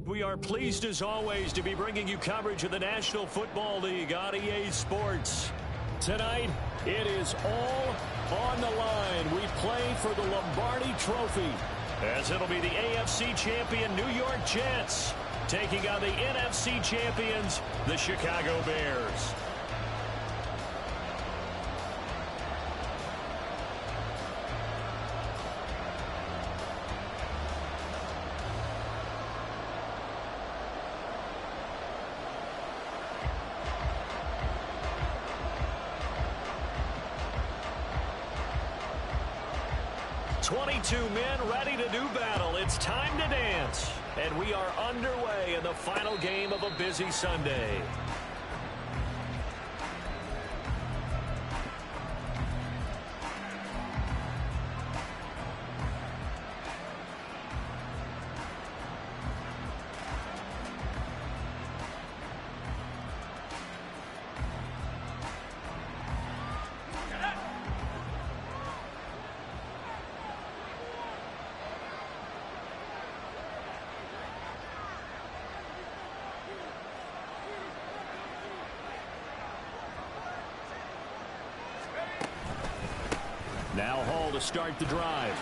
We are pleased as always to be bringing you coverage of the National Football League on EA Sports. Tonight, it is all on the line. We play for the Lombardi Trophy, as it'll be the AFC champion New York Jets taking on the NFC champions, the Chicago Bears. Men ready to do battle. It's time to dance. And we are underway in the final game of a busy Sunday. Now Hall to start the drive.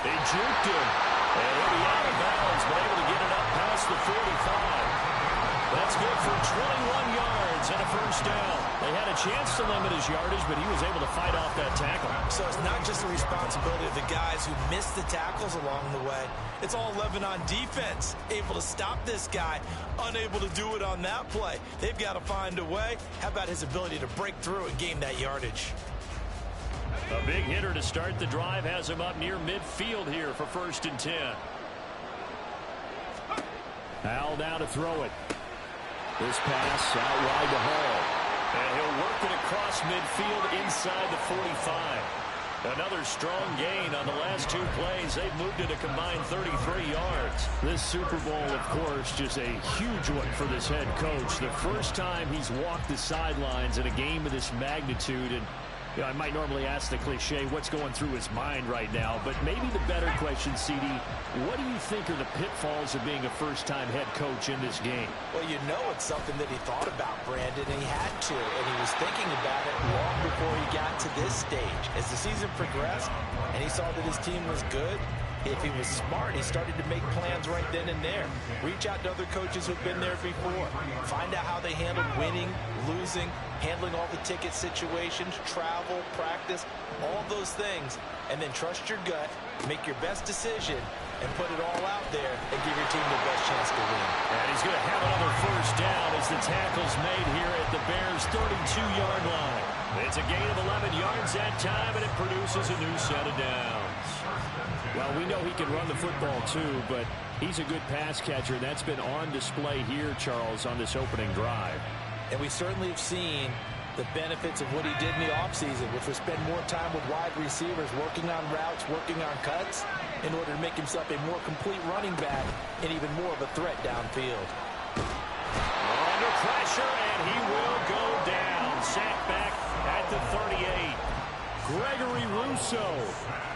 They juked him. And he'll be out of bounds, but able to get it up past the 45. That's good for 21 yards and a first down. They had a chance to limit his yardage, but he was able to fight off that tackle. So it's not just the responsibility of the guys who missed the tackles along the way. It's all 11 on defense. Able to stop this guy, unable to do it on that play. They've got to find a way. How about his ability to break through and gain that yardage? A big hitter to start the drive has him up near midfield here for 1st and 10. Hal now to throw it. This pass out wide to Hall. And he'll work it across midfield inside the 45. Another strong gain on the last 2 plays. They've moved it a combined 33 yards. This Super Bowl, of course, just a huge one for this head coach. The first time he's walked the sidelines in a game of this magnitude. And you know, I might normally ask the cliche, what's going through his mind right now? But maybe the better question, CD, what do you think are the pitfalls of being a first-time head coach in this game? Well, you know it's something that he thought about, Brandon, and he had to. And he was thinking about it long before he got to this stage. As the season progressed and he saw that his team was good, if he was smart, he started to make plans right then and there. Reach out to other coaches who've been there before. Find out how they handled winning, losing, handling all the ticket situations, travel, practice, all those things. And then trust your gut, make your best decision, and put it all out there and give your team the best chance to win. And he's going to have another first down as the tackle's made here at the Bears' 32-yard line. It's a gain of 11 yards that time, and it produces a new set of downs. Well, we know he can run the football, too, but he's a good pass catcher. That's been on display here, Charles, on this opening drive. And we certainly have seen the benefits of what he did in the offseason, which was spend more time with wide receivers, working on routes, working on cuts, in order to make himself a more complete running back and even more of a threat downfield. Under pressure, and he will go down. Sacked back at the 38. Gregory Rousseau.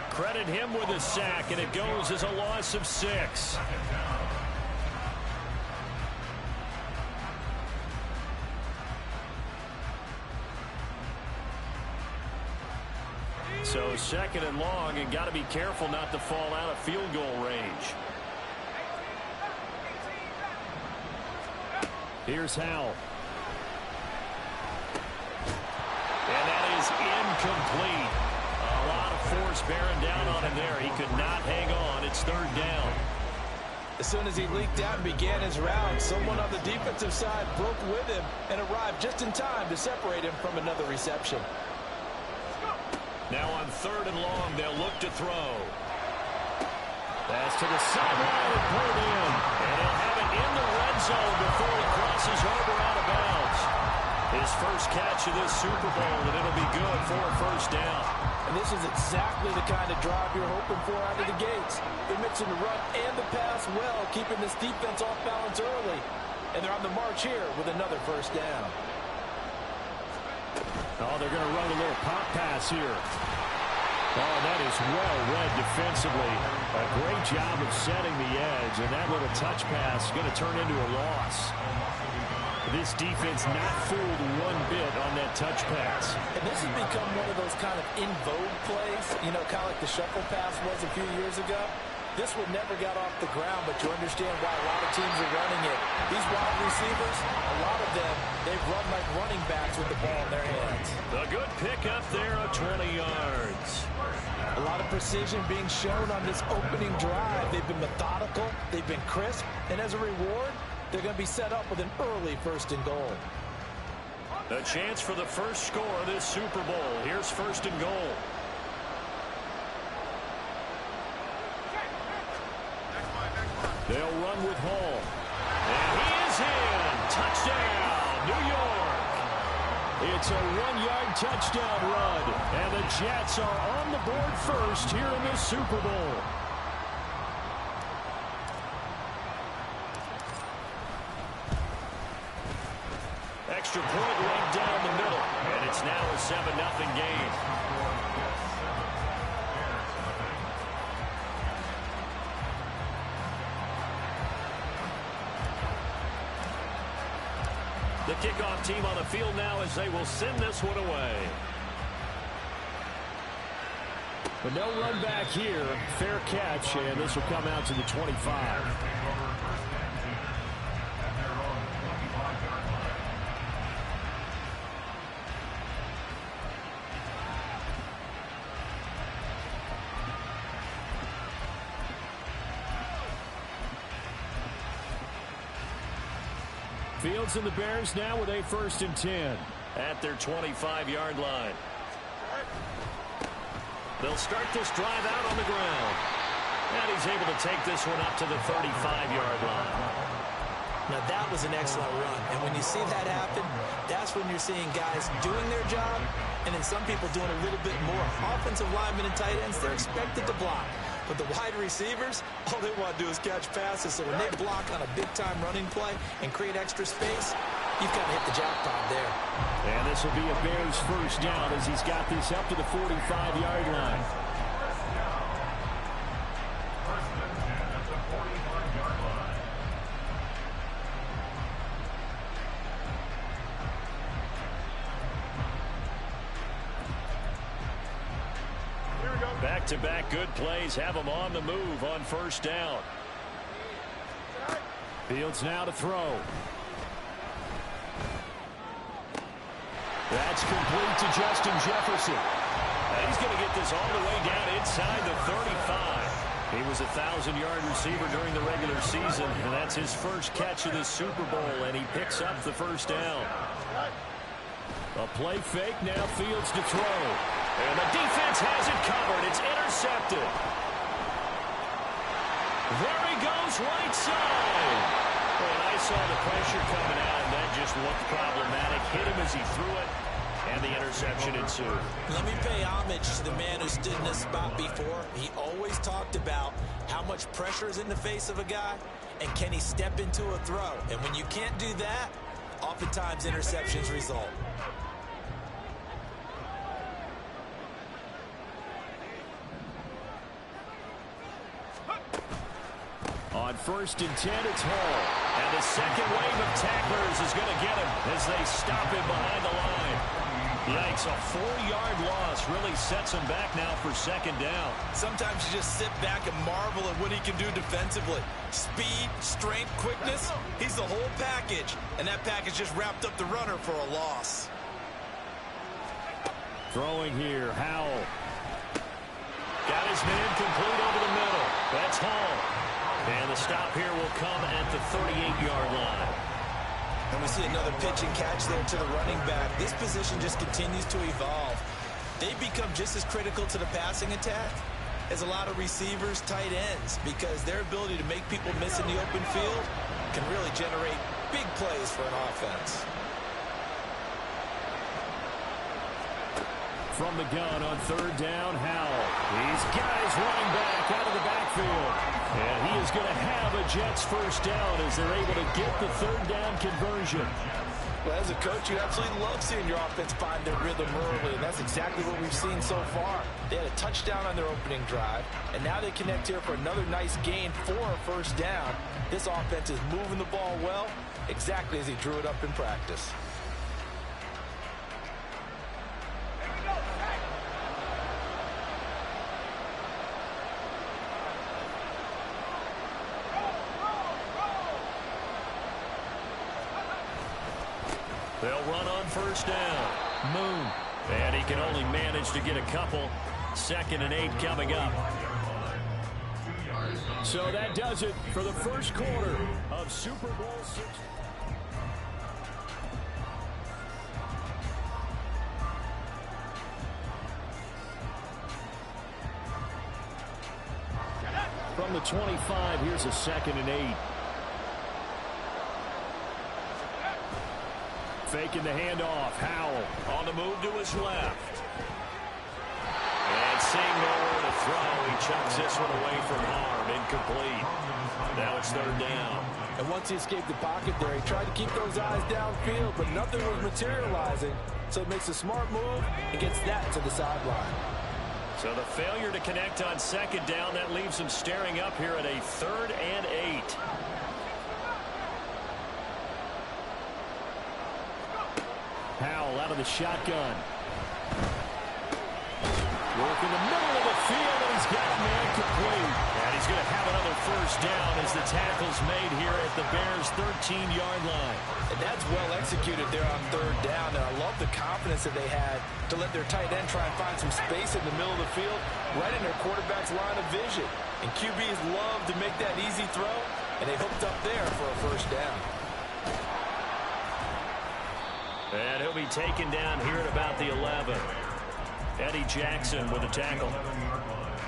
Credit him with a sack, and it goes as a loss of 6. So 2nd and long, and got to be careful not to fall out of field goal range. Here's Howell. And that is incomplete. A lot of force bearing down on him there. He could not hang on. It's 3rd down. As soon as he leaked out and began his route, someone on the defensive side broke with him and arrived just in time to separate him from another reception. Now on 3rd and long, they'll look to throw. Pass to the sideline and pulled in. And he'll have it in the red zone before he crosses over out of bounds. His first catch of this Super Bowl, and it'll be good for a first down. And this is exactly the kind of drive you're hoping for out of the gates. They're mixing the run and the pass well, keeping this defense off balance early. And they're on the march here with another first down. Oh, they're going to run a little pop pass here. Oh, that is well read defensively. A great job of setting the edge, and that little touch pass is going to turn into a loss. This defense not fooled one bit on that touch pass. And this has become one of those kind of in vogue plays, you know, kind of like the shuffle pass was a few years ago. This one never got off the ground, but you understand why a lot of teams are running it. These wide receivers, a lot of them, they've run like running backs with the ball in their hands. A good pick up there of 20 yards. A lot of precision being shown on this opening drive. They've been methodical, they've been crisp, and as a reward, they're going to be set up with an early 1st and goal. A chance for the first score of this Super Bowl. Here's 1st and goal. They'll run with Hall. And he is in. Touchdown, New York. It's a 1-yard touchdown run. And the Jets are on the board first here in this Super Bowl. Extra point right down the middle. And it's now a 7-0 game. The kickoff team on the field now as they will send this one away. But no run back here. Fair catch, and this will come out to the 25. Fields and the Bears now with a 1st and 10 at their 25-yard line. They'll start this drive out on the ground. And he's able to take this one up to the 35-yard line. Now, that was an excellent run. And when you see that happen, that's when you're seeing guys doing their job and then some people doing a little bit more. Offensive linemen and tight ends, they're expected to block. But the wide receivers, all they want to do is catch passes. So when they block on a big-time running play and create extra space, you've got to hit the jackpot there. And this will be a Bears 1st down as he's got this up to the 45-yard line. Back-to-back good plays have them on the move on 1st down. Fields now to throw. That's complete to Justin Jefferson. And he's going to get this all the way down inside the 35. He was a 1,000-yard receiver during the regular season, and that's his first catch of this Super Bowl, and he picks up the 1st down. A play fake, now Fields to throw. And the defense has it covered. It's intercepted. There he goes, right side. And I saw the pressure coming out, and that just looked problematic. Hit him as he threw it, and the interception ensued. Let me pay homage to the man who stood in this spot before. He always talked about how much pressure is in the face of a guy, and can he step into a throw. And when you can't do that, oftentimes interceptions result. On 1st and 10, it's Hall. And the second wave of tacklers is going to get him as they stop him behind the line. Yikes, a 4-yard loss really sets him back now for 2nd down. Sometimes you just sit back and marvel at what he can do defensively. Speed, strength, quickness, he's the whole package. And that package just wrapped up the runner for a loss. Throwing here, Howell. Got his man complete over the middle. That's Hall. And the stop here will come at the 38-yard line. And we see another pitch and catch there to the running back. This position just continues to evolve. They become just as critical to the passing attack as a lot of receivers, tight ends, because their ability to make people miss in the open field can really generate big plays for an offense. From the gun on 3rd down, Howell. He's got his running back out of the backfield. And he is going to have a Jets 1st down as they're able to get the 3rd down conversion. Well, as a coach, you absolutely love seeing your offense find their rhythm early, and that's exactly what we've seen so far. They had a touchdown on their opening drive, and now they connect here for another nice gain for a first down. This offense is moving the ball well, exactly as he drew it up in practice. They'll run on first down. Moon. And he can only manage to get a couple. 2nd and 8 coming up. So that does it for the first quarter of Super Bowl 60. From the 25, here's a 2nd and 8. Faking the handoff. Howell on the move to his left. And seeing nowhere to throw, he chucks this one away from harm. Incomplete. Now it's 3rd down. And once he escaped the pocket there, he tried to keep those eyes downfield, but nothing was materializing. So he makes a smart move and gets that to the sideline. So the failure to connect on 2nd down, that leaves him staring up here at a 3rd and 8. Howell out of the shotgun. Work in the middle of the field, and he's got a man complete. And he's going to have another first down as the tackle's made here at the Bears' 13-yard line. And that's well executed there on 3rd down, and I love the confidence that they had to let their tight end try and find some space in the middle of the field, right in their quarterback's line of vision. And QBs love to make that easy throw, and they hooked up there for a first down. And he'll be taken down here at about the 11. Eddie Jackson with a tackle.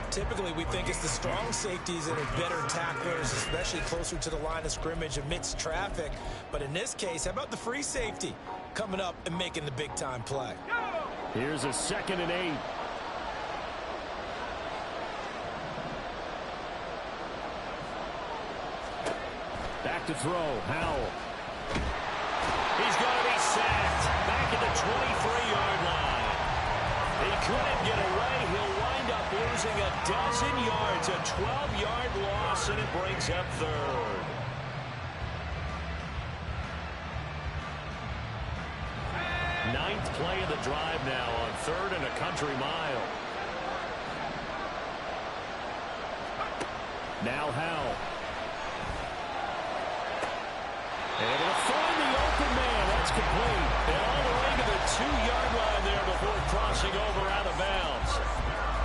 Typically, we think it's the strong safeties that are better tacklers, especially closer to the line of scrimmage amidst traffic. But in this case, how about the free safety coming up and making the big-time play? Here's a 2nd and 8. Back to throw. Howell. He's going to be sacked back at the 23-yard line. He couldn't get away. He'll wind up losing a dozen yards, a 12-yard loss, and it brings up 3rd. Ninth play of the drive now on 3rd and a country mile. Now Howell. Able to find the open man. That's complete. And all the way to the 2-yard line there before crossing over out of bounds.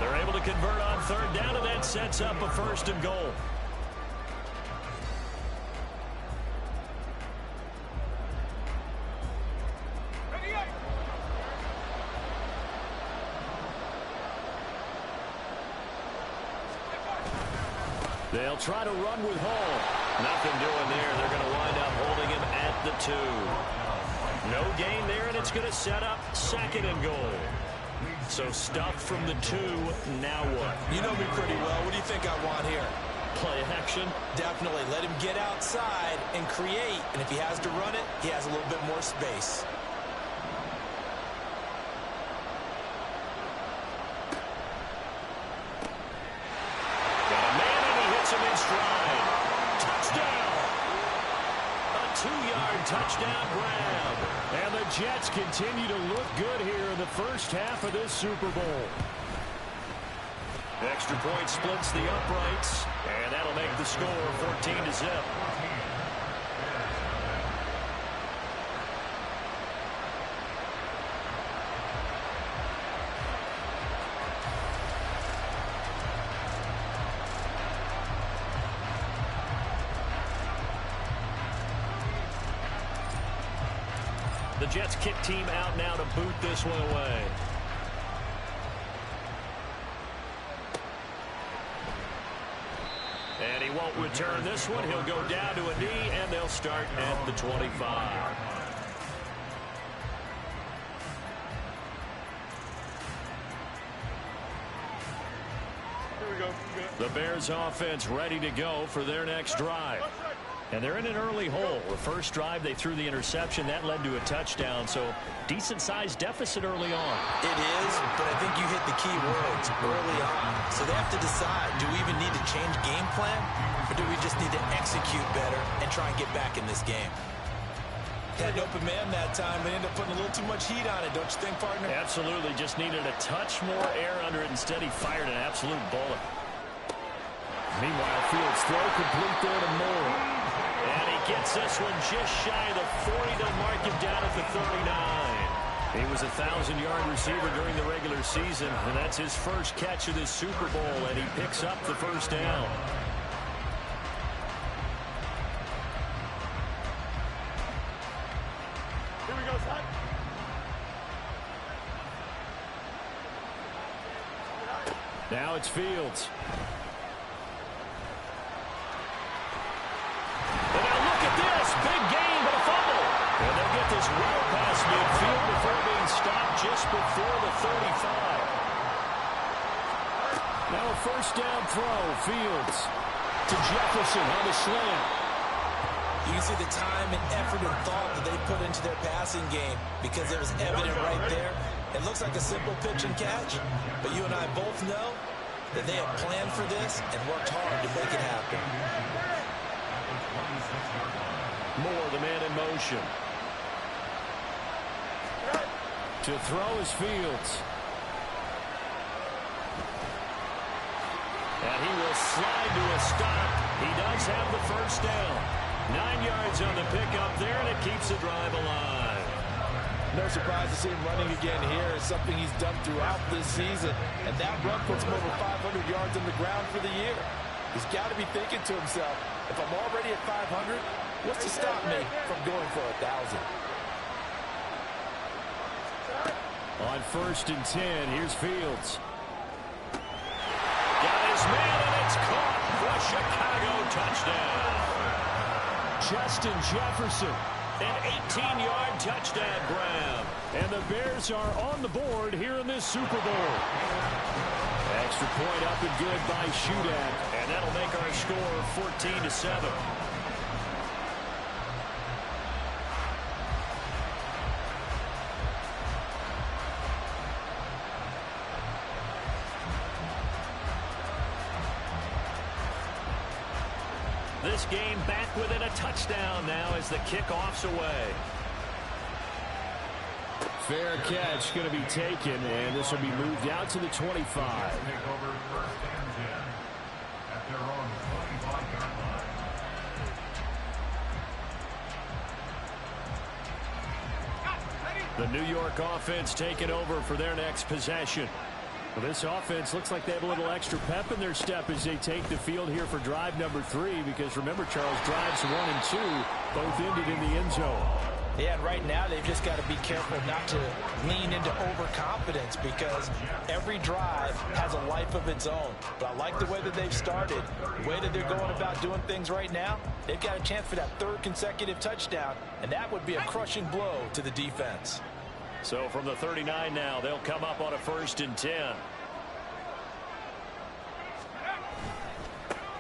They're able to convert on 3rd down, and that sets up a 1st and goal. They'll try to run with Hall. Nothing doing there. They're going to wind up holding him at the 2. No gain there, and it's going to set up 2nd and goal. So stuffed from the 2. Now what? You know me pretty well. What do you think I want here? Play action? Definitely. Let him get outside and create. And if he has to run it, he has a little bit more space. Touchdown grab. And the Jets continue to look good here in the first half of this Super Bowl. Extra point splits the uprights, and that'll make the score 14-0. The Jets kick team out now to boot this one away. And he won't return this one. He'll go down to a knee, and they'll start at the 25. Here we go. The Bears offense ready to go for their next drive. And they're in an early hole. The first drive, they threw the interception. That led to a touchdown. So decent-sized deficit early on. It is, but I think you hit the key words early on. So they have to decide, do we even need to change game plan? Or do we just need to execute better and try and get back in this game? Had an open man that time. They ended up putting a little too much heat on it, don't you think, partner? Absolutely. Just needed a touch more air under it. Instead, he fired an absolute bullet. Meanwhile, Fields throw complete there to Moore. And he gets this one just shy of the 40. They'll mark him down at the 39. He was a 1,000-yard receiver during the regular season, and that's his first catch of this Super Bowl, and he picks up the first down. Here we go, son. Now it's Fields. And now look at this. Big gain, but a fumble. And they'll get this well past midfield before being stopped just before the 35. Now a first down throw. Fields to Jefferson on the slant. You can see the time and effort and thought that they put into their passing game because it was evident right there. It looks like a simple pitch and catch, but you and I both know that they have planned for this and worked hard to make it happen. Moore, the man in motion. To throw is Fields. And he will slide to a stop. He does have the first down. 9 yards on the pickup there, and it keeps the drive alive. No surprise to see him running again here. It's something he's done throughout this season. And that run puts him over 500 yards on the ground for the year. He's got to be thinking to himself, if I'm already at 500, what's to stop me from going for 1,000? On 1st and 10, here's Fields. Got his man, and it's caught for a Chicago touchdown. Justin Jefferson, an 18-yard touchdown grab. And the Bears are on the board here in this Super Bowl. Extra point up and good by Shootout. And that'll make our score 14-7. This game back within a touchdown now as the kickoff's away. Fair catch going to be taken, and this will be moved out to the 25. Take over 1st and 10 at their own 25-yard line. The New York offense taking over for their next possession. Well, this offense looks like they have a little extra pep in their step as they take the field here for drive number 3, because remember, Charles, drives 1 and 2 both ended in the end zone. Yeah, and right now they've just got to be careful not to lean into overconfidence because every drive has a life of its own. But I like the way that they've started, the way that they're going about doing things right now. They've got a chance for that 3rd consecutive touchdown, and that would be a crushing blow to the defense. So from the 39 now, they'll come up on a 1st and 10.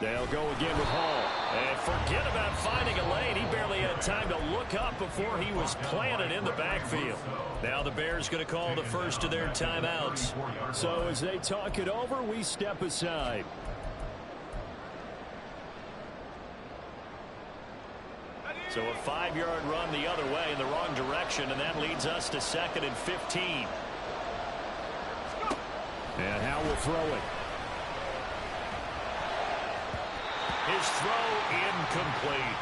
They'll go again with Hall. And forget about finding a lane. He barely had time to look up before he was planted in the backfield. Now the Bears going to call the first of their timeouts. So as they talk it over, we step aside. So a 5-yard run the other way in the wrong direction, and that leads us to 2nd and 15. And Howe will throw it. His throw incomplete.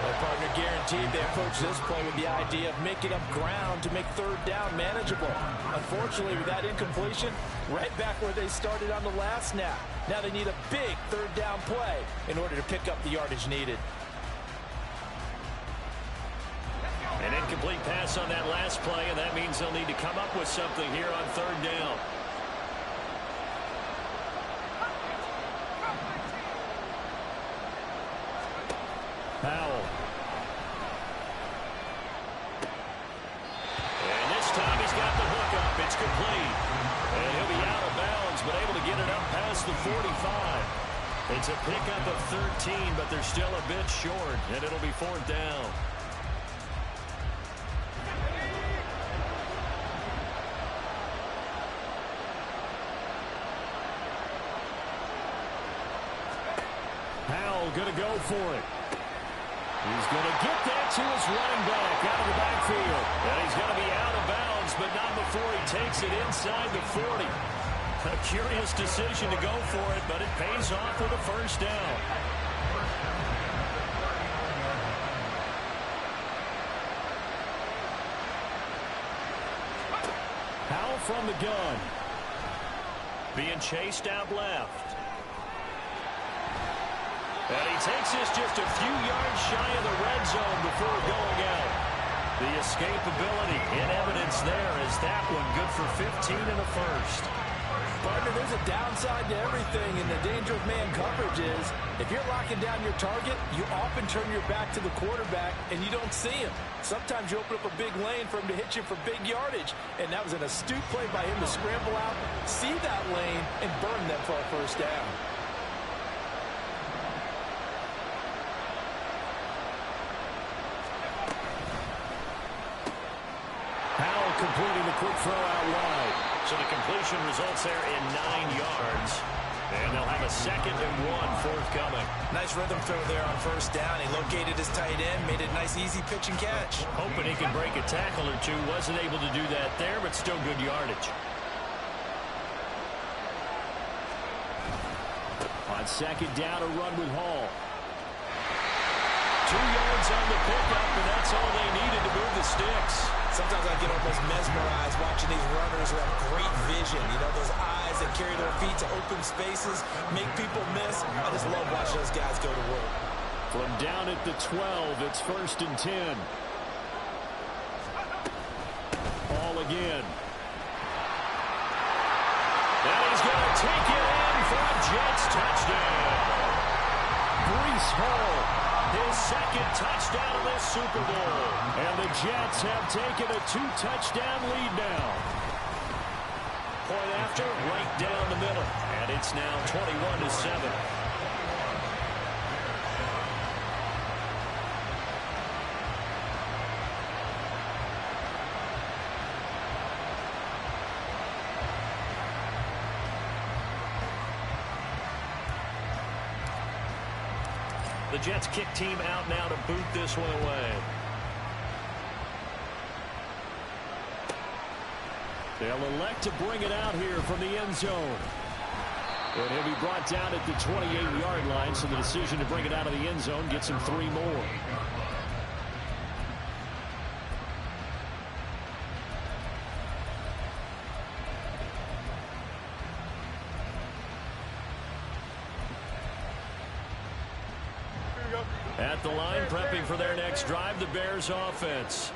Their partner guaranteed they approach this play with the idea of making up ground to make 3rd down manageable. Unfortunately, with that incompletion, right back where they started on the last snap. Now they need a big 3rd down play in order to pick up the yardage needed. An incomplete pass on that last play, and that means they'll need to come up with something here on 3rd down. Powell. And this time he's got the hook up. It's complete. And he'll be out of bounds, but able to get it up past the 45. It's a pickup of 13, but they're still a bit short, and it'll be 4th down. Powell going to go for it. He's going to get that to his running back out of the backfield. And he's going to be out of bounds, but not before he takes it inside the 40. A curious decision to go for it, but it pays off with a 1st down. Powell from the gun. Being chased out left. And he takes this just a few yards shy of the red zone before going out. The escapability in evidence there as that one good for 15 and a 1st. Partner, there's a downside to everything, and the danger of man coverage is if you're locking down your target, you often turn your back to the quarterback and you don't see him. Sometimes you open up a big lane for him to hit you for big yardage, and that was an astute play by him to scramble out, see that lane, and burn them for a 1st down. Completing the quick throw out wide. So the completion results there in 9 yards. And they'll have a 2nd and 1 forthcoming. Nice rhythm throw there on 1st down. He located his tight end, made it a nice, easy pitch and catch. Hoping he can break a tackle or two. Wasn't able to do that there, but still good yardage. On 2nd down, a run with Hall. 2 yards on the pickup, and that's all they needed to move the sticks. Sometimes I get almost mesmerized watching these runners who have great vision. You know, those eyes that carry their feet to open spaces, make people miss. I just love watching those guys go to work. From down at the 12, it's 1st and 10. Hall again. And he's going to take it in for a Jets touchdown. Breece Hall. His 2nd touchdown of this Super Bowl. And the Jets have taken a 2-touchdown lead now. Point after, right down the middle. And it's now 21-7. The Jets kick team out now to boot this one away. They'll elect to bring it out here from the end zone. And he'll be brought down at the 28-yard line, so the decision to bring it out of the end zone gets him 3 more. At the line, prepping for their next drive, the Bears offense.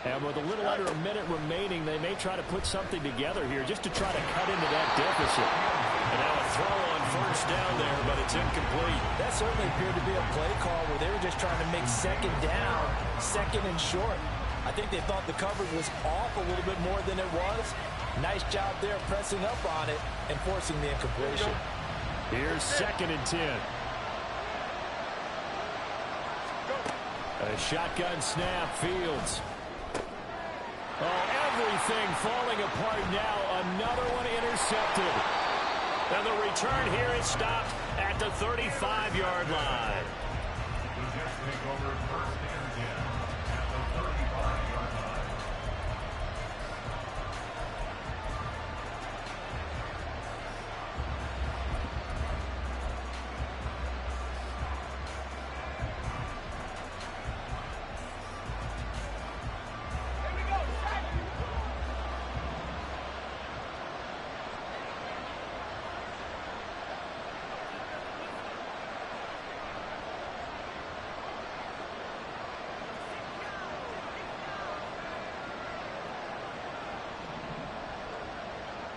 And with a little under a minute remaining, they may try to put something together here just to try to cut into that deficit. And now a throw on 1st down there, but it's incomplete. That certainly appeared to be a play call where they were just trying to make 2nd down, 2nd and short. I think they thought the coverage was off a little bit more than it was. Nice job there pressing up on it and forcing the incompletion. Here's 2nd and 10. A shotgun snap, Fields. Oh, everything falling apart now. Another one intercepted. And the return here is stopped at the 35-yard line. The Jets take over 1st and 10 at the 35-yard line.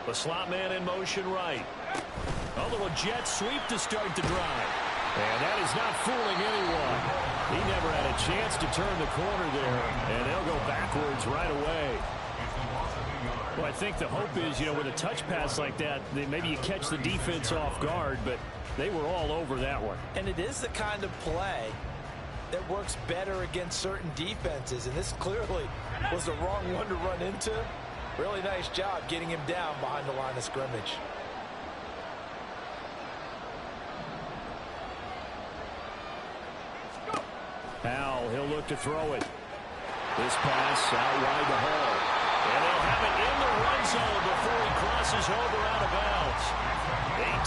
The slot man in motion right. A little jet sweep to start the drive. And that is not fooling anyone. He never had a chance to turn the corner there. And they'll go backwards right away. It's a loss of 2 yards. Well, I think the hope is, with a touch pass like that, maybe you catch the defense off guard, but they were all over that one. And it is the kind of play that works better against certain defenses, and this clearly was the wrong one to run into. Really nice job getting him down behind the line of scrimmage. Howell, he'll look to throw it. This pass out wide to Hall. And they'll have it in the run zone before he crosses over out of bounds.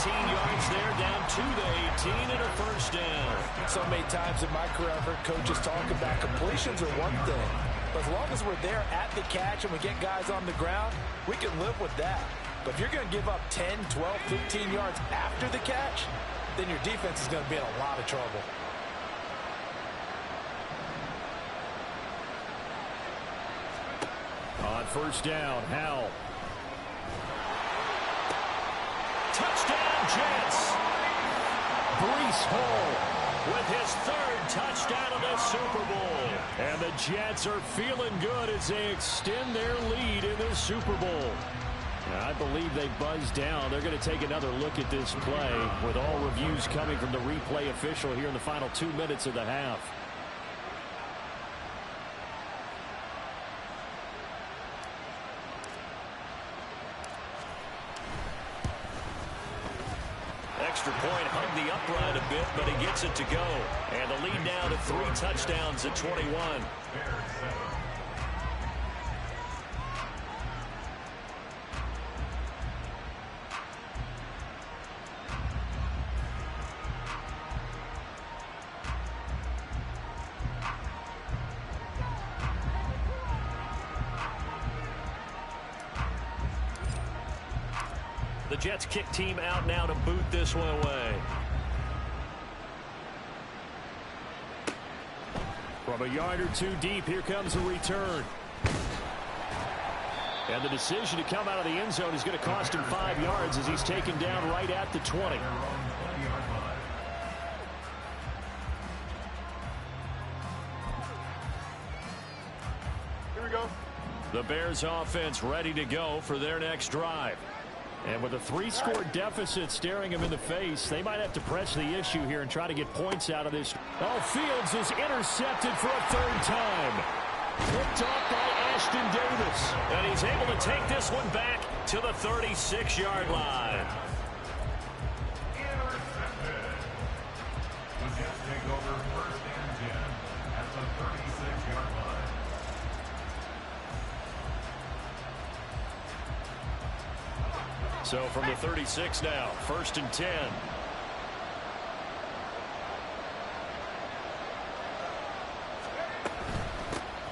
18 yards there, down to the 18 and a first down. So many times in my career, I've heard coaches talk about completions are one thing. But as long as we're there at the catch and we get guys on the ground, we can live with that. But if you're going to give up 10, 12, 15 yards after the catch, then your defense is going to be in a lot of trouble. On first down, Howell. Touchdown, Jets. Breece Hall with his third touchdown of the Super Bowl. And the Jets are feeling good as they extend their lead in the Super Bowl. I believe they buzzed down. They're going to take another look at this play with all reviews coming from the replay official here in the final 2 minutes of the half. Extra point hung the upright a bit, but he gets it to go. And the lead now to 3 touchdowns at 21. The Jets kick team out now to boot this one away. From a yard or two deep, here comes a return. And the decision to come out of the end zone is going to cost him 5 yards as he's taken down right at the 20. Here we go. The Bears offense ready to go for their next drive. And with a 3-score deficit staring him in the face, they might have to press the issue here and try to get points out of this. Oh, Fields is intercepted for a third time. Picked off by Ashton Davis. And he's able to take this one back to the 36-yard line. Intercepted. The Jets take over first and 10 at the 36-yard line. So from the 36 now, first and 10.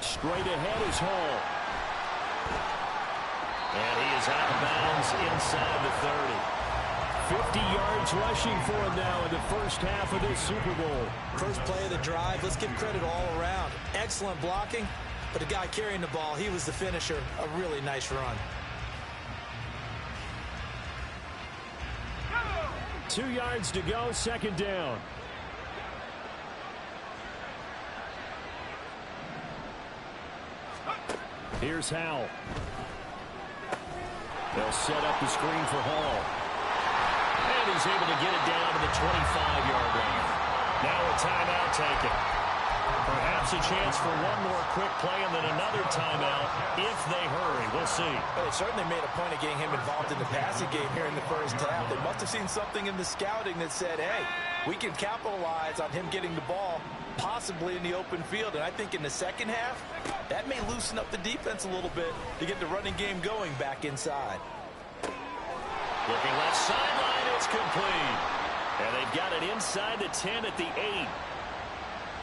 Straight ahead is Hall. And he is out of bounds inside the 30. 50 yards rushing for him now in the first half of this Super Bowl. First play of the drive, let's give credit all around. Excellent blocking, but the guy carrying the ball, he was the finisher. A really nice run. 2 yards to go, second down. Here's Howell. They'll set up the screen for Hall. And he's able to get it down to the 25-yard line. Now a timeout taken. Perhaps a chance for one more quick play and then another timeout if they hurry. We'll see. Well, they certainly made a point of getting him involved in the passing game here in the first half. They must have seen something in the scouting that said, hey, we can capitalize on him getting the ball possibly in the open field. And I think in the second half, that may loosen up the defense a little bit to get the running game going back inside. Looking left sideline, it's complete. And they've got it inside the 10 at the 8.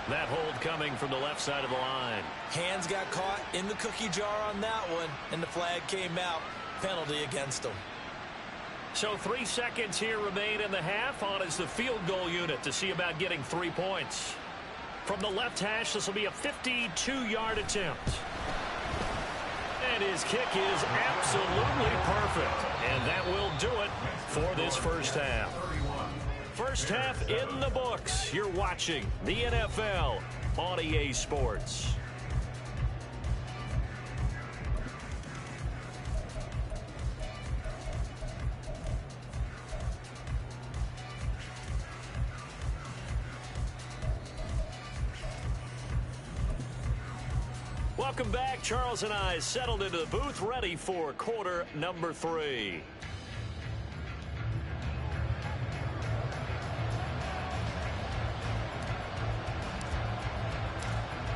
That hold coming from the left side of the line. Hands got caught in the cookie jar on that one, and the flag came out. Penalty against them. So 3 seconds here remain in the half. On is the field goal unit to see about getting 3 points. From the left hash, this will be a 52-yard attempt. And his kick is absolutely perfect. And that will do it for this first half. First half in the books. You're watching the NFL on EA Sports. Welcome back. Charles and I settled into the booth, ready for quarter number 3.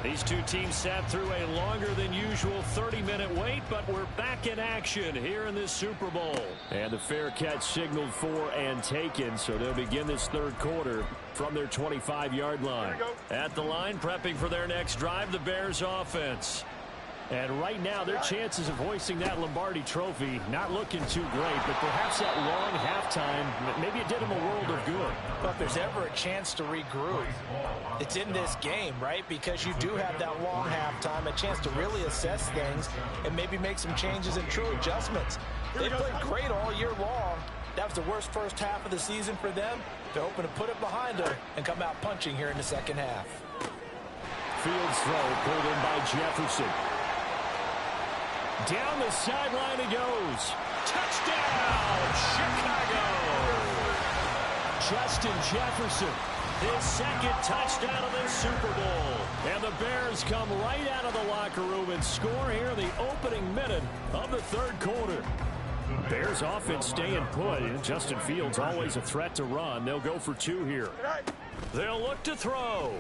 These two teams sat through a longer than usual 30-minute wait, but we're back in action here in this Super Bowl. And the fair catch signaled for and taken, so they'll begin this third quarter from their 25-yard line. At the line, prepping for their next drive, the Bears offense. And right now, their chances of hoisting that Lombardi trophy not looking too great, but perhaps that long halftime, maybe it did them a world of good. But if there's ever a chance to regroup, it's in this game, right? Because you do have that long halftime, a chance to really assess things and maybe make some changes and true adjustments. They played great all year long. That was the worst first half of the season for them. They're hoping to put it behind them and come out punching here in the second half. Fields throw pulled in by Jefferson. Down the sideline he goes. Touchdown, Chicago! Justin Jefferson, his second touchdown of this Super Bowl. And the Bears come right out of the locker room and score here in the opening minute of the third quarter. Bears offense staying put. Justin Fields always a threat to run. They'll go for 2 here. They'll look to throw.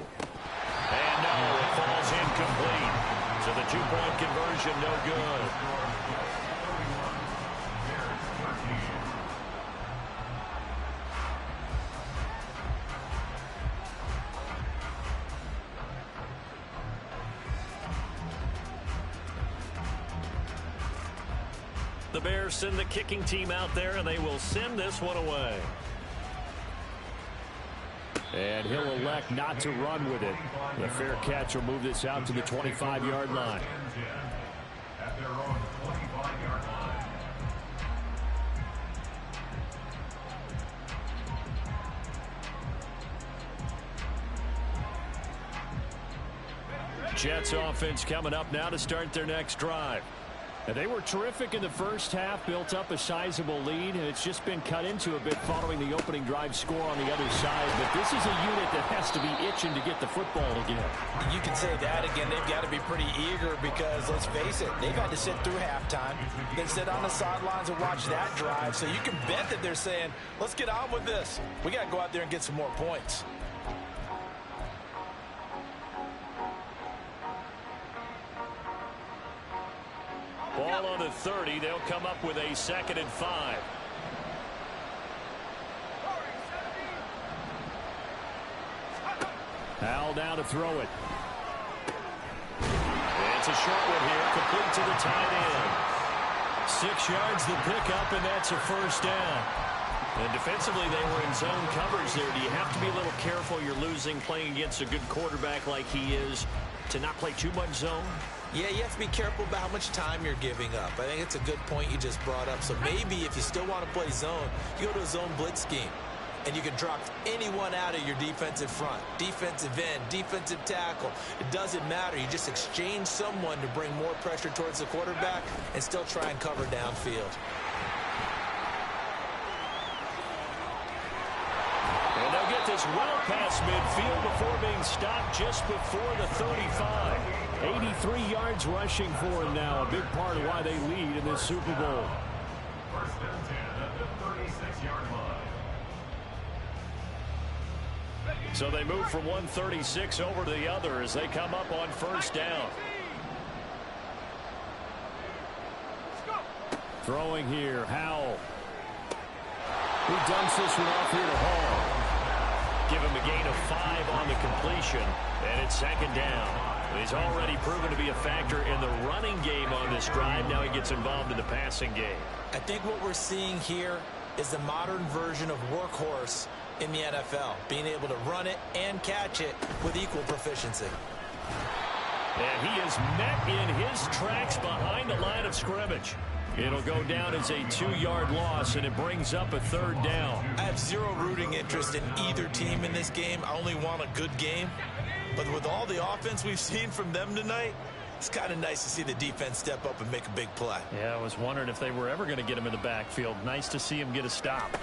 And no, it falls incomplete. So the 2-point conversion, no good. The Bears send the kicking team out there, and they will send this one away. And he'll elect not to run with it. The fair catch will move this out to the 25-yard line. At their own 25-yard line. Jets offense coming up now to start their next drive. And they were terrific in the first half, built up a sizable lead, and it's just been cut into a bit following the opening drive score on the other side. But this is a unit that has to be itching to get the football again. You can say that again. They've got to be pretty eager because, let's face it, they've had to sit through halftime, then sit on the sidelines and watch that drive. So you can bet that they're saying, let's get on with this. We got to go out there and get some more points. Ball on the 30. They'll come up with a 2nd and 5. Howell down to throw it. It's a short one here, complete to the tight end. 6 yards the pickup, and that's a first down. And defensively, they were in zone coverage there. Do you have to be a little careful? You're losing, playing against a good quarterback like he is, to not play too much zone? Yeah, you have to be careful about how much time you're giving up. I think it's a good point you just brought up. So maybe if you still want to play zone, you go to a zone blitz scheme. And you can drop anyone out of your defensive front. Defensive end, defensive tackle. It doesn't matter. You just exchange someone to bring more pressure towards the quarterback and still try and cover downfield. And they'll get this well past midfield before being stopped just before the 35. 83 yards rushing for him now. A big part of why they lead in this Super Bowl. First and 10 at the 36-yard line. So they move from 136 over to the other as they come up on first down. Throwing here, Howell. He dumps this one off here to Hall. Give him a gain of 5 on the completion, and it's 2nd down. He's already proven to be a factor in the running game on this drive. Now he gets involved in the passing game. I think what we're seeing here is the modern version of workhorse in the NFL, being able to run it and catch it with equal proficiency. And he is met in his tracks behind the line of scrimmage. It'll go down as a 2-yard loss, and it brings up a 3rd down. I have zero rooting interest in either team in this game. I only want a good game. But with all the offense we've seen from them tonight, it's kind of nice to see the defense step up and make a big play. Yeah, I was wondering if they were ever going to get him in the backfield. Nice to see him get a stop.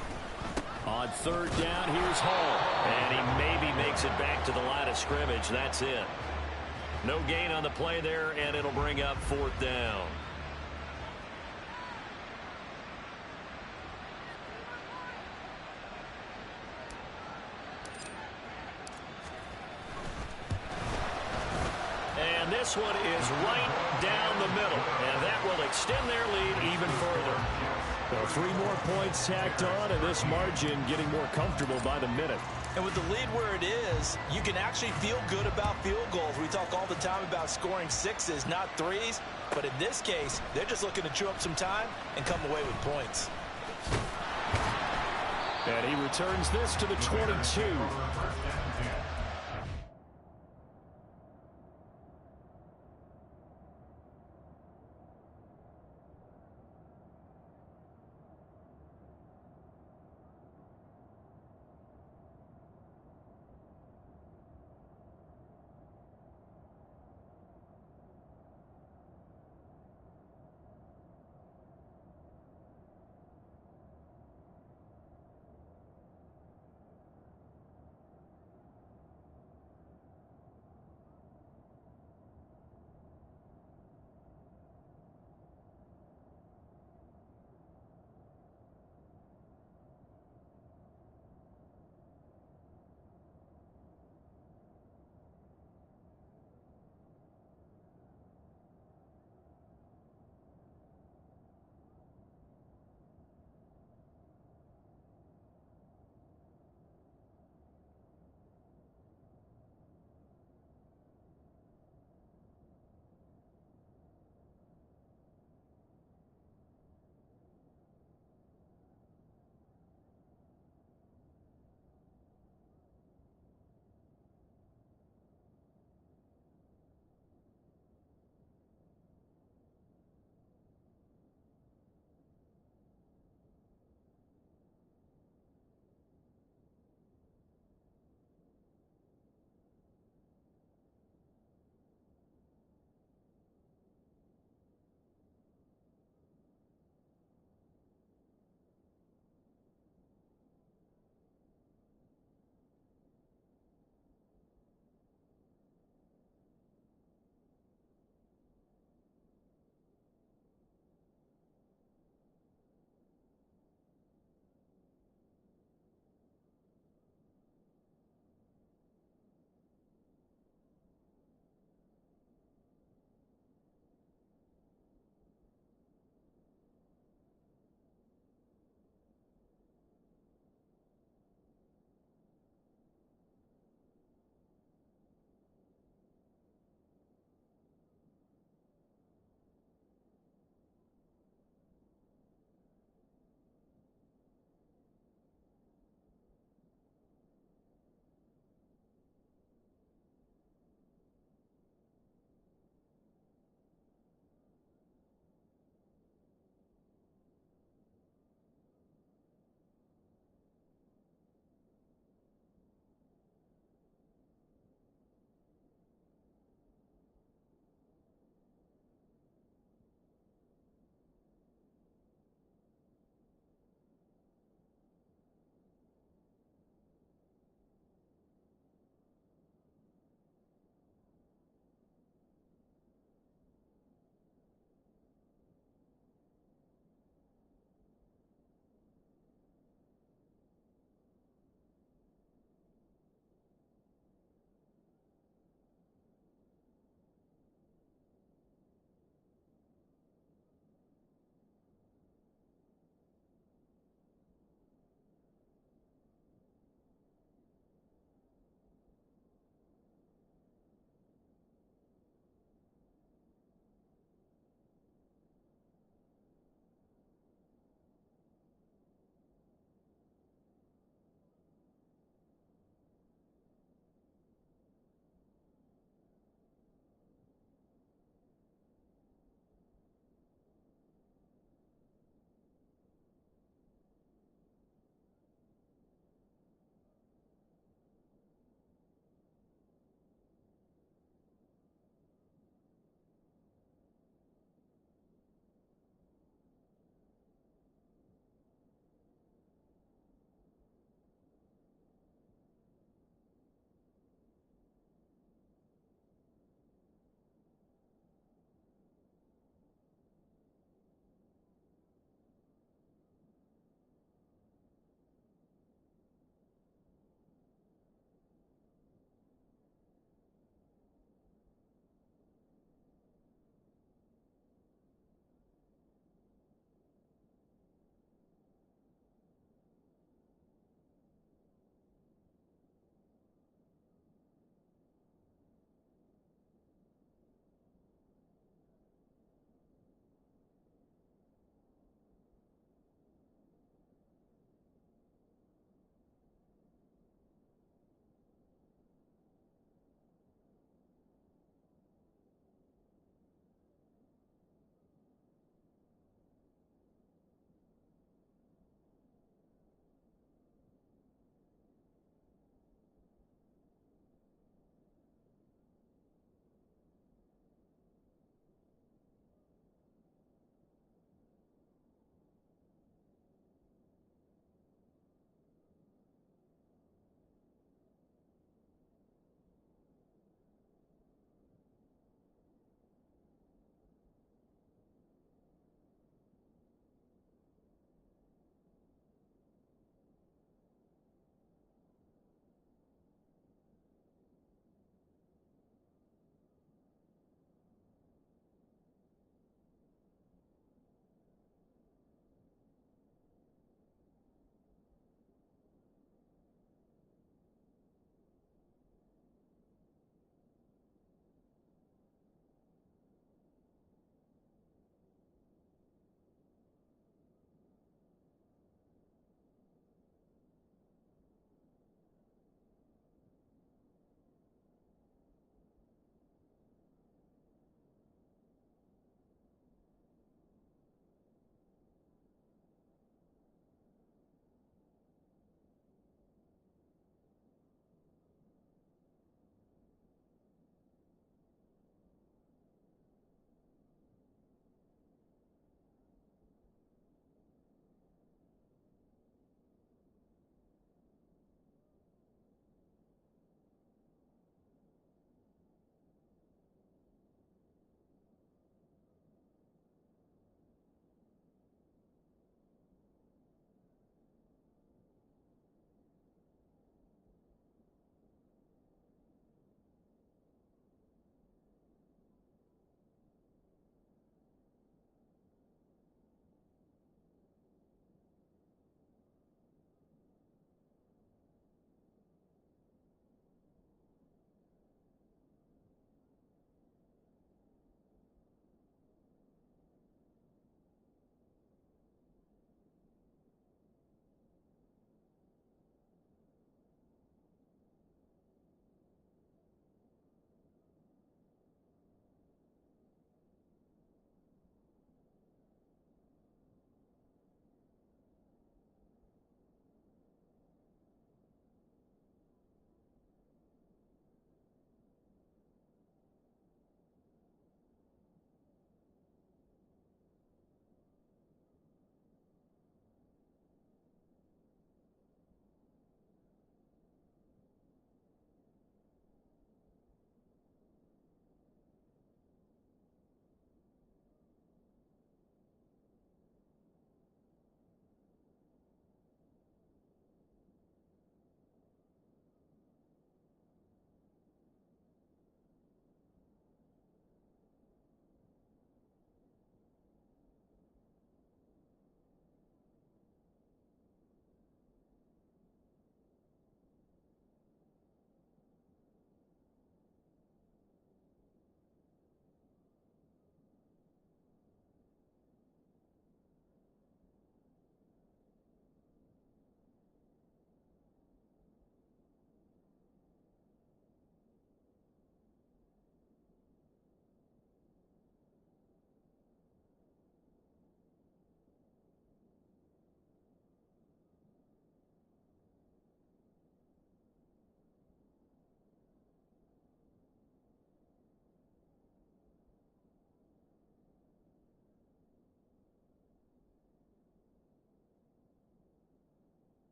On 3rd down, here's Hall. And he maybe makes it back to the line of scrimmage. That's it. No gain on the play there, and it'll bring up 4th down. And this one is right down the middle, and that will extend their lead even further. Well, 3 more points tacked on, and this margin getting more comfortable by the minute. And with the lead where it is, you can actually feel good about field goals. We talk all the time about scoring 6s, not 3s. But in this case, they're just looking to chew up some time and come away with points. And he returns this to the 22.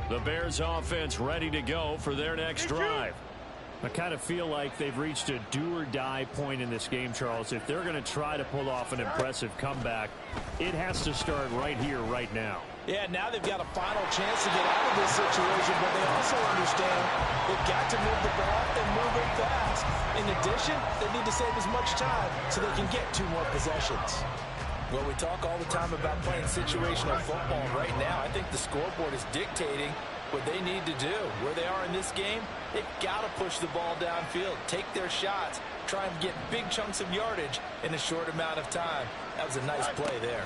The Bears offense ready to go for their next drive. I kind of feel like they've reached a do-or-die point in this game, Charles. If they're going to try to pull off an impressive comeback, it has to start right here, right now. Yeah, now they've got a final chance to get out of this situation, but they also understand they've got to move the ball and move it fast. In addition, they need to save as much time so they can get 2 more possessions. Well, we talk all the time about playing situational football. Right now, I think the scoreboard is dictating what they need to do. Where they are in this game, they've got to push the ball downfield, take their shots, try and get big chunks of yardage in a short amount of time. That was a nice play there.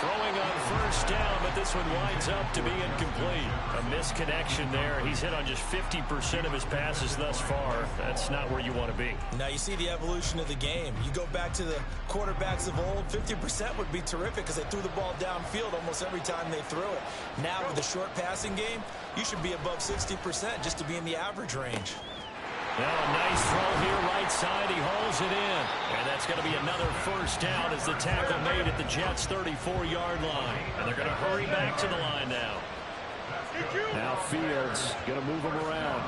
Throwing on first down, but this one winds up to be incomplete. A misconnection there. He's hit on just 50% of his passes thus far. That's not where you want to be. Now you see the evolution of the game. You go back to the quarterbacks of old, 50% would be terrific because they threw the ball downfield almost every time they threw it. Now with the short passing game, you should be above 60% just to be in the average range. Now a nice throw here right side. He hauls it in. And that's going to be another first down as the tackle made at the Jets' 34-yard line. And they're going to hurry back to the line now. Now Fields going to move him around.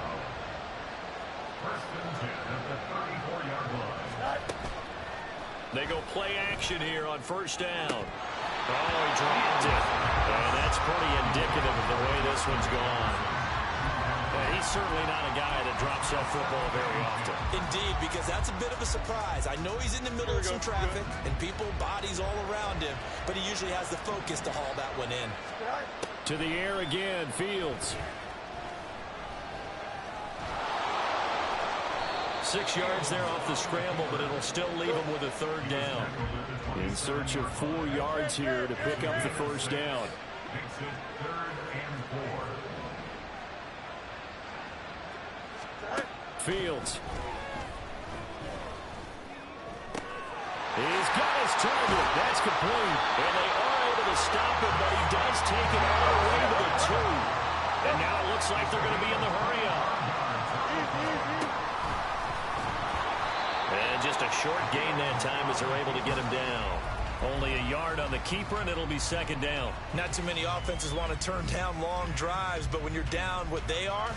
They go play action here on first down. Oh, he dropped it. And that's pretty indicative of the way this one's gone. He's certainly not a guy that drops off football very often. Indeed, because that's a bit of a surprise. I know he's in the middle of some traffic and people, bodies all around him, but he usually has the focus to haul that one in. To the air again, Fields. 6 yards there off the scramble, but it'll still leave him with a third down. In search of 4 yards here to pick up the first down. Fields. He's got his target. That's complete. And they are able to stop him, but he does take it all the way to the 2. And now it looks like they're going to be in the hurry-up. And just a short gain that time as they're able to get him down. Only a yard on the keeper, and it'll be second down. Not too many offenses want to turn down long drives, but when you're down what they are,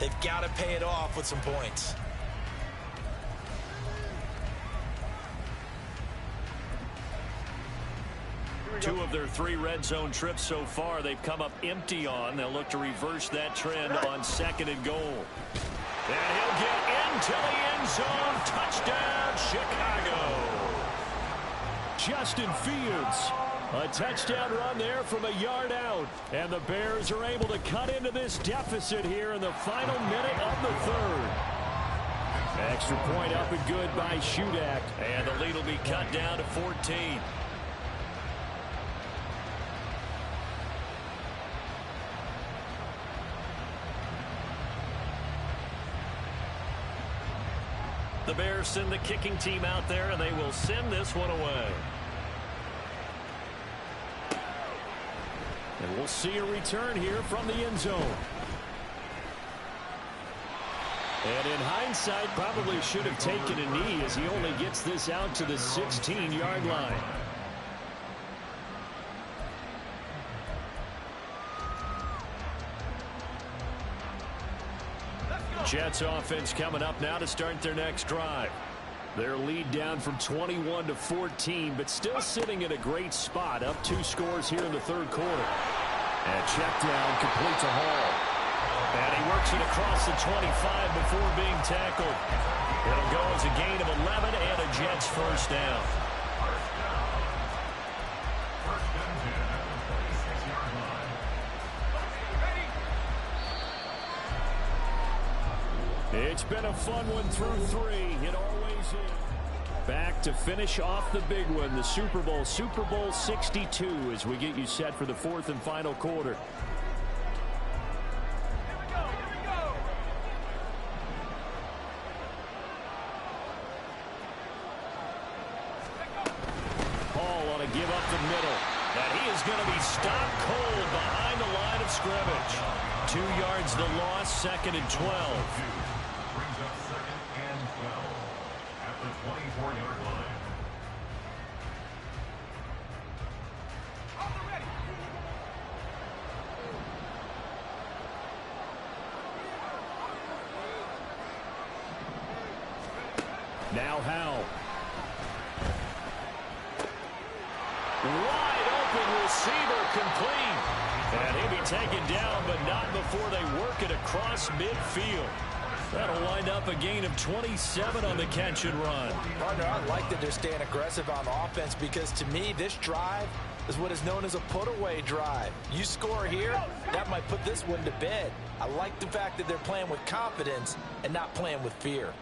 they've got to pay it off with some points. Two of their 3 red zone trips so far, they've come up empty on. They'll look to reverse that trend on 2nd and goal. And he'll get into the end zone. Touchdown, Chicago. Justin Fields. A touchdown run there from a yard out. And the Bears are able to cut into this deficit here in the final minute of the 3rd. Extra point up and good by Shudak. And the lead will be cut down to 14. The Bears send the kicking team out there, and they will send this one away. And we'll see a return here from the end zone. And in hindsight, probably should have taken a knee as he only gets this out to the 16-yard line. Jets offense coming up now to start their next drive. Their lead down from 21 to 14, but still sitting in a great spot, up 2 scores here in the 3rd quarter. And check down, complete to Hall. And he works it across the 25 before being tackled. It'll go as a gain of 11 and a Jets first down. It's been a fun one through 3. It always is. Back to finish off the big one, the Super Bowl 62, as we get you set for the 4th and final quarter. Hall on a give up the middle. And he is going to be stopped cold behind the line of scrimmage. 2 yards the loss, 2nd and 12. Brings up 2nd and 12 at the 24-yard line. Now Howe. Wide open receiver complete. And he'll be taken down, but not before they work it across midfield. That'll wind up a gain of 27 on the catch and run. Partner, I like that they're staying aggressive on offense because to me, this drive is what is known as a put-away drive. You score here, that might put this one to bed. I like the fact that they're playing with confidence and not playing with fear.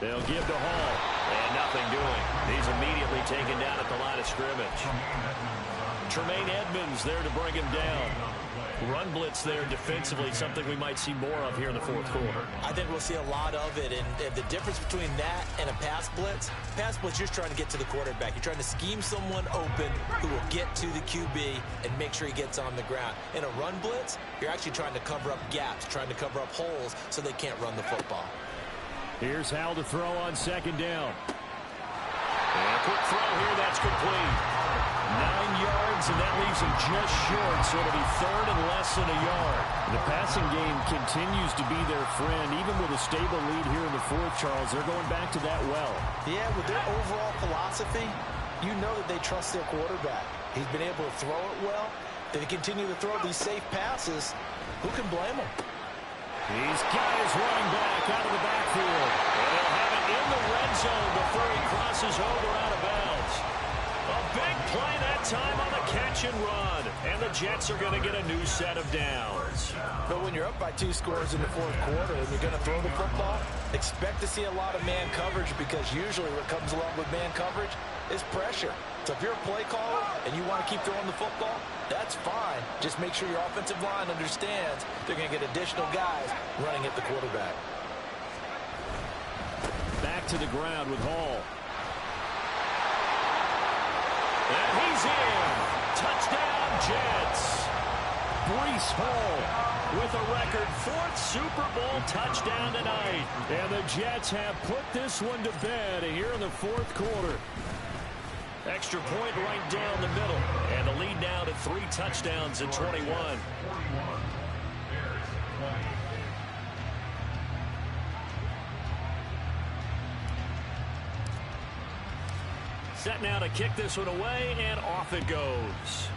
They'll give to Hall. And nothing doing. He's immediately taken down at the line of scrimmage. Tremaine Edmonds there to bring him down. Run blitz there defensively, something we might see more of here in the fourth quarter. I think we'll see a lot of it, and the difference between that and a pass blitz, you're just trying to get to the quarterback. You're trying to scheme someone open who will get to the QB and make sure he gets on the ground. In a run blitz, you're actually trying to cover up gaps, trying to cover up holes so they can't run the football. Here's Hal to throw on second down. And a quick throw here, that's complete. 9 yards, and that leaves him just short, so it'll be third and less than a yard. The passing game continues to be their friend, even with a stable lead here in the fourth, Charles. They're going back to that well. Yeah, with their overall philosophy, you know that they trust their quarterback. He's been able to throw it well. They continue to throw these safe passes. Who can blame them? He's got his running back out of the backfield. And he'll have it in the red zone before he crosses over out of bounds. A big play that time on the catch and run. And the Jets are going to get a new set of downs. But when you're up by 2 scores in the fourth quarter and you're going to throw the football, expect to see a lot of man coverage because usually what comes along with man coverage is pressure. So if you're a play caller and you want to keep throwing the football, that's fine. Just make sure your offensive line understands they're going to get additional guys running at the quarterback. Back to the ground with Hall. And he's in. Touchdown, Jets. Breece Hall with a record 4th Super Bowl touchdown tonight. And the Jets have put this one to bed here in the fourth quarter. Extra point right down the middle. And the lead now to 3 touchdowns at 21. Set now to kick this one away, and off it goes.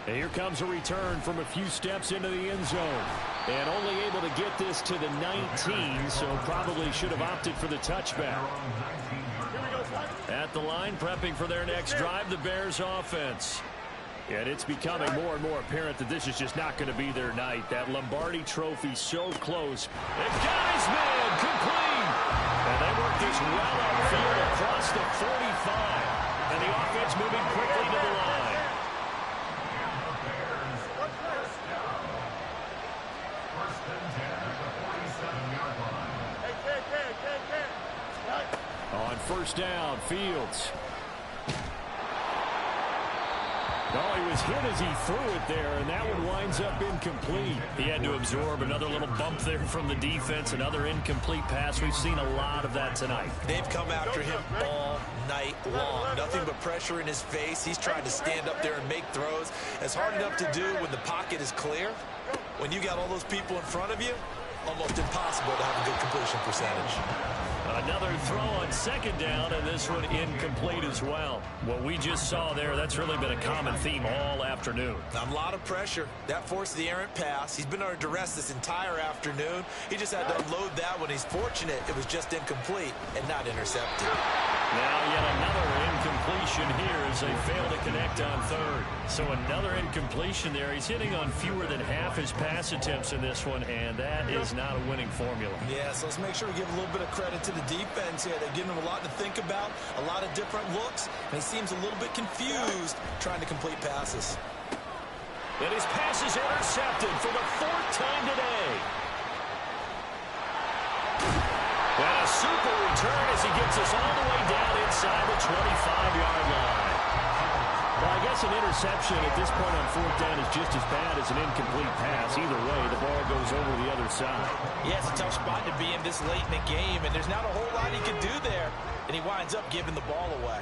And here comes a return from a few steps into the end zone. And only able to get this to the 19, so probably should have opted for the touchback. At the line, prepping for their next drive, the Bears offense. And it's becoming more and more apparent that this is just not going to be their night. That Lombardi trophy so close. They've got his man complete. And they work this well upfield across the 45. And the offense moving quickly to the line. On first down, Fields. Oh, he was hit as he threw it there, and that one winds up incomplete. He had to absorb another little bump there from the defense, another incomplete pass. We've seen a lot of that tonight. They've come after him all night long. Nothing but pressure in his face. He's trying to stand up there and make throws. It's hard enough to do when the pocket is clear. When you got all those people in front of you, almost impossible to have a good completion percentage. Another throw on second down, and this one incomplete as well. What we just saw there, that's really been a common theme all afternoon. A lot of pressure. That forced the errant pass. He's been under duress this entire afternoon. He just had to unload that one. He's fortunate it was just incomplete and not intercepted. Now yet another incompletion here as they fail to connect on third. So another incompletion there. He's hitting on fewer than half his pass attempts in this one, and that is not a winning formula. Yeah, so let's make sure we give a little bit of credit to the defense here. They're giving him a lot to think about, a lot of different looks, and he seems a little bit confused trying to complete passes. And his pass is intercepted for the 4th time today. And a super return as he gets us all the way down inside the 25-yard line. Well, I guess an interception at this point on 4th down is just as bad as an incomplete pass. Either way, the ball goes over the other side. Yeah, it's a tough spot to be in this late in the game, and there's not a whole lot he can do there, and he winds up giving the ball away.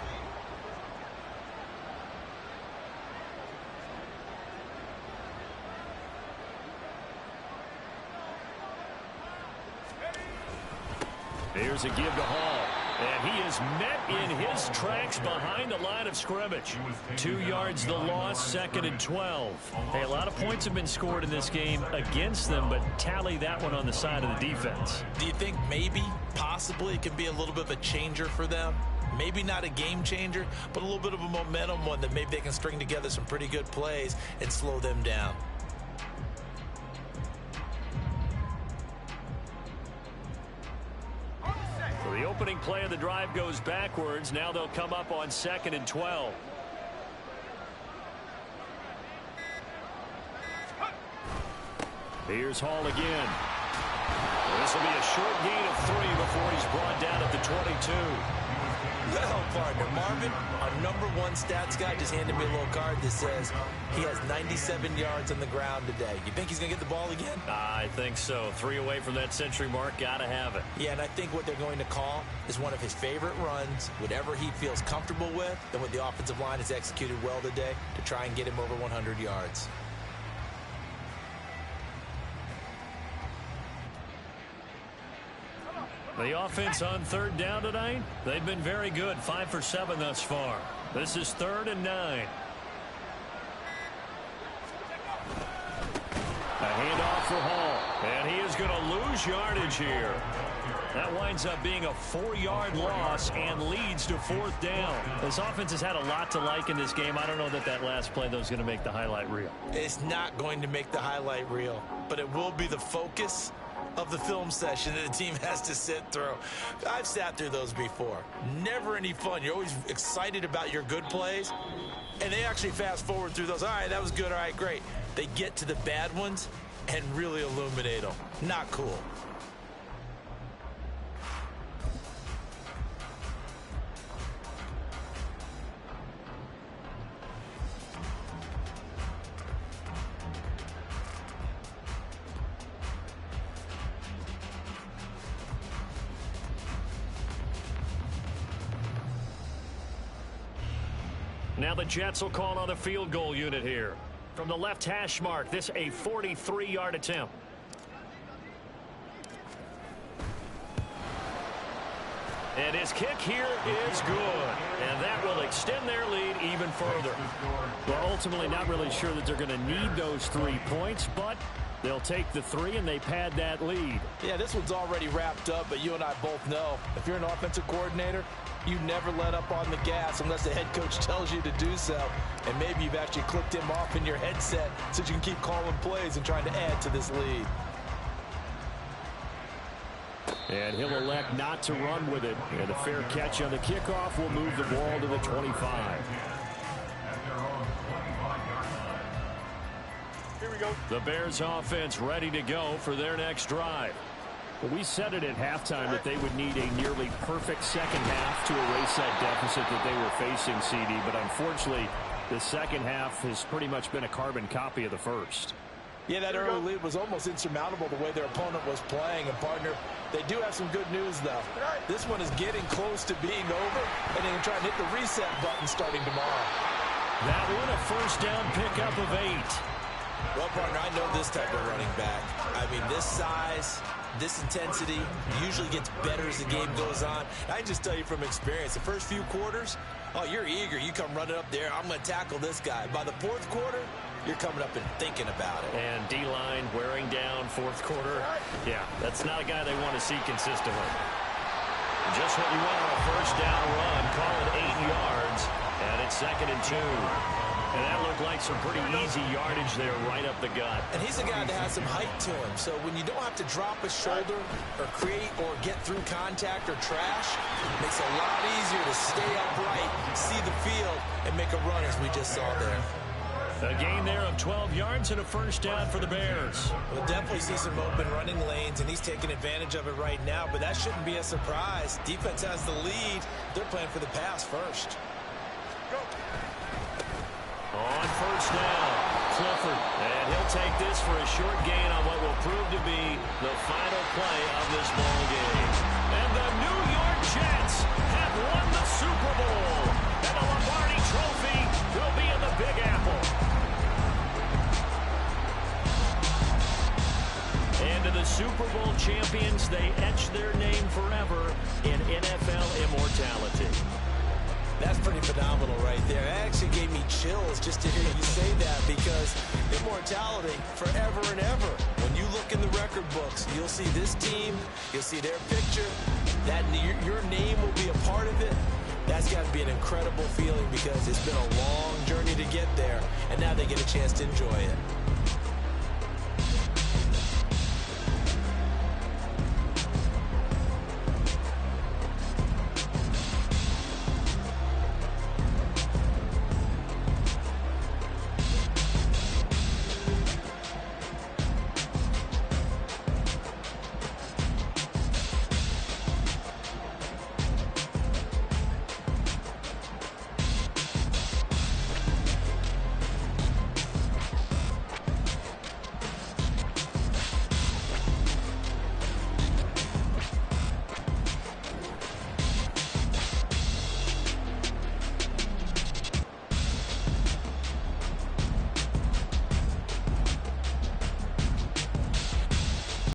Here's a give to Hall. And he is met in his tracks behind the line of scrimmage. 2 yards the loss, 2nd and 12. Hey, a lot of points have been scored in this game against them, but tally that one on the side of the defense. Do you think maybe, possibly, it can be a little bit of a changer for them? Maybe not a game changer, but a little bit of a momentum one that maybe they can string together some pretty good plays and slow them down. So the opening play of the drive goes backwards. Now they'll come up on 2nd and 12. Here's Hall again. This will be a short gain of 3 before he's brought down at the 22. Well, partner, Marvin, our #1 stats guy just handed me a little card that says he has 97 yards on the ground today. You think he's going to get the ball again? I think so. 3 away from that century mark. Got to have it. Yeah, and I think what they're going to call is one of his favorite runs, whatever he feels comfortable with, and what the offensive line has executed well today to try and get him over 100 yards. The offense on 3rd down tonight, they've been very good. 5 for 7 thus far. This is 3rd and 9. A handoff for Hall, and he is going to lose yardage here. That winds up being a 4-yard loss and leads to 4th down. This offense has had a lot to like in this game. I don't know that last play, though, is going to make the highlight reel. It's not going to make the highlight reel, but it will be the focus of the film session that the team has to sit through. I've sat through those before. Never any fun. You're always excited about your good plays, and they actually fast forward through those. All right, that was good. All right, great. They get to the bad ones and really illuminate them. Not cool. Now the Jets will call on a field goal unit here. From the left hash mark, this a 43-yard attempt. And his kick here is good. And that will extend their lead even further. Well, ultimately not really sure that they're going to need those 3 points, but they'll take the 3 and they pad that lead. Yeah, this one's already wrapped up, but you and I both know if you're an offensive coordinator, you never let up on the gas unless the head coach tells you to do so. And maybe you've actually clicked him off in your headset so you can keep calling plays and trying to add to this lead. And he'll elect not to run with it. And a fair catch on the kickoff will move the ball to the 25. Here we go. The Bears offense ready to go for their next drive. Well, we said it at halftime that they would need a nearly perfect second half to erase that deficit that they were facing, CD. But unfortunately, the second half has pretty much been a carbon copy of the first. Yeah, that early lead was almost insurmountable the way their opponent was playing. And, partner, they do have some good news, though. This one is getting close to being over, and they can try and hit the reset button starting tomorrow. That one a first down pickup of 8. Well, partner, I know this type of running back. I mean, this size, this intensity usually gets better as the game goes on. I just tell you from experience, the first few quarters, oh, you're eager. You come running up there, I'm going to tackle this guy. By the 4th quarter, you're coming up and thinking about it. And D-line wearing down 4th quarter. Yeah, that's not a guy they want to see consistently. Just what you want on a first down run. Call it 8 yards, and it's 2nd and 2. And that looked like some pretty easy yardage there right up the gut. And he's a guy that has some height to him. So when you don't have to drop a shoulder or create or get through contact or trash, it makes it a lot easier to stay upright, see the field, and make a run as we just saw there. A gain there of 12 yards and a first down for the Bears. We'll definitely see some open running lanes, and he's taking advantage of it right now, but that shouldn't be a surprise. Defense has the lead. They're playing for the pass first. Go. On first down, Clifford. And he'll take this for a short gain on what will prove to be the final play of this ball game. And the New York Jets have won the Super Bowl. And the Lombardi Trophy will be in the Big Apple. Into the Super Bowl champions, they etch their name forever in NFL immortality. That's pretty phenomenal right there. It actually gave me chills just to hear you say that, because immortality forever and ever. When you look in the record books, you'll see this team, you'll see their picture, that your name will be a part of it. That's got to be an incredible feeling, because it's been a long journey to get there, and now they get a chance to enjoy it.